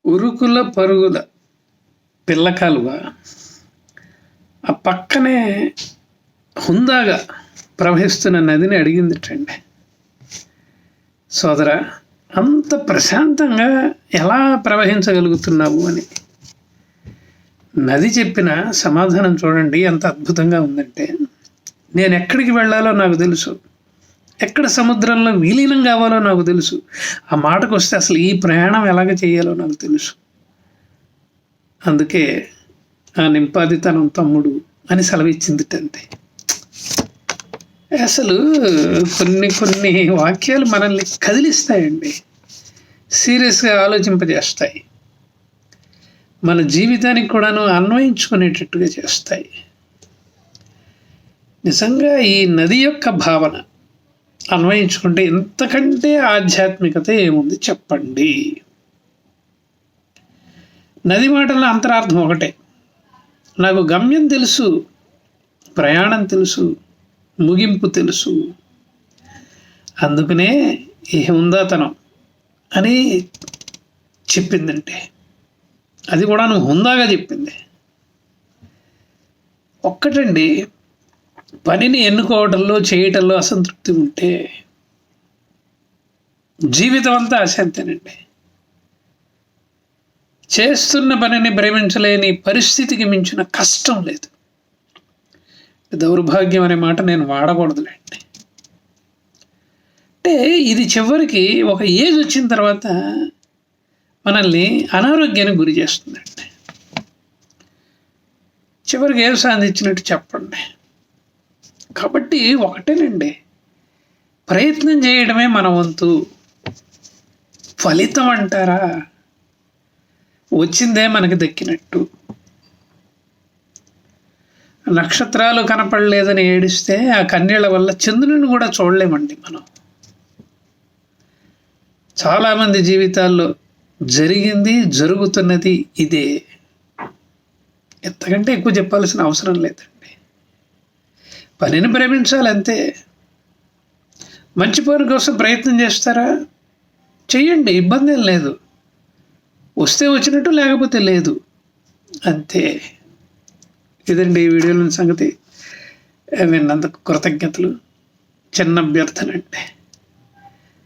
ఉరుకుల పరుగుల పిల్ల కాలువ ఆ పక్కనే హుందాగా ప్రవహిస్తున్న నదిని అడిగిందిటండి, సోదరా అంత ప్రశాంతంగా ఎలా ప్రవహించగలుగుతున్నావు అని. నది చెప్పిన సమాధానం చూడండి ఎంత అద్భుతంగా ఉందంటే, నేను ఎక్కడికి వెళ్ళాలో నాకు తెలుసు, ఎక్కడ సముద్రంలో విలీనం కావాలో నాకు తెలుసు, ఆ మాటకు వస్తే అసలు ఈ ప్రయాణం ఎలాగ చేయాలో నాకు తెలుసు. అందుకే ఆ నింపాదితనం తమ్ముడు అని సెలవిచ్చిందిటండి. అసలు కొన్ని కొన్ని వాక్యాలు మనల్ని కదిలిస్తాయండి, సీరియస్గా ఆలోచింపజేస్తాయి, మన జీవితానికి కూడాను అన్వయించుకునేటట్టుగా చేస్తాయి. నిజంగా ఈ నది యొక్క భావన అన్వయించుకుంటే ఇంతకంటే ఆధ్యాత్మికత ఏముంది చెప్పండి. నది మాటల్లో అంతరార్థం ఒకటే, నాకు గమ్యం తెలుసు, ప్రయాణం తెలుసు, ముగింపు తెలుసు, అందుకనే ఈ హుందాతనం అని చెప్పిందంటే అది కూడా నువ్వు హుందాగా చెప్పింది. ఒక్కటండి, పనిని ఎన్నుకోవటంలో చేయటంలో అసంతృప్తి ఉంటే జీవితం అంతా అశాంతేనండి. చేస్తున్న పనిని ప్రేమించలేని పరిస్థితికి మించిన కష్టం లేదు. దౌర్భాగ్యం అనే మాట నేను వాడకూడదులేండి. అంటే ఇది చివరికి ఒక ఏజ్ వచ్చిన తర్వాత మనల్ని అనారోగ్యానికి గురి చేస్తుందండి. చివరికి ఏం సాధించినట్టు చెప్పండి. కాబట్టి ఒకటేనండి, ప్రయత్నం చేయడమే మన వంతు. ఫలితం అంటారా, వచ్చిందే మనకి దక్కినట్టు. నక్షత్రాలు కనపడలేదని ఏడిస్తే ఆ కన్నీళ్ళ వల్ల చంద్రుని కూడా చూడలేమండి మనం. చాలామంది జీవితాల్లో జరిగింది, జరుగుతున్నది ఇదే. ఎంతకంటే ఎక్కువ చెప్పాల్సిన అవసరం లేదండి. పనిని ప్రేమించాలి అంతే. మంచి పని కోసం ప్రయత్నం చేస్తారా, చెయ్యండి, ఇబ్బంది ఏం లేదు. వస్తే వచ్చినట్టు, లేకపోతే లేదు, అంతే. ఇదండి ఈ వీడియోలోని సంగతి. విన్నందుకు కృతజ్ఞతలు. చిన్న అభ్యర్థన అండి,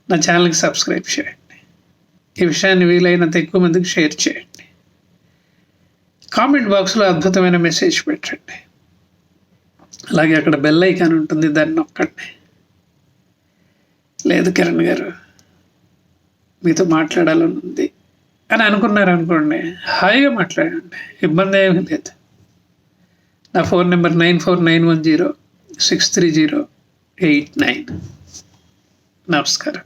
నా ఛానల్కి సబ్స్క్రైబ్ చేయండి. ఈ విషయాన్ని వీలైనంత ఎక్కువ మందికి షేర్ చేయండి. కామెంట్ బాక్స్లో అద్భుతమైన మెసేజ్ పెట్టండి. అలాగే అక్కడ బెల్ ఐకాన్ ఉంటుంది, దాన్ని నొక్కండి. లేదు కిరణ్ గారు మీతో మాట్లాడాలని ఉంది అని అనుకున్నారనుకోండి, హాయిగా మాట్లాడండి, ఇబ్బంది ఏమీ లేదు. నా ఫోన్ నెంబర్ 9491063089. నమస్కారం.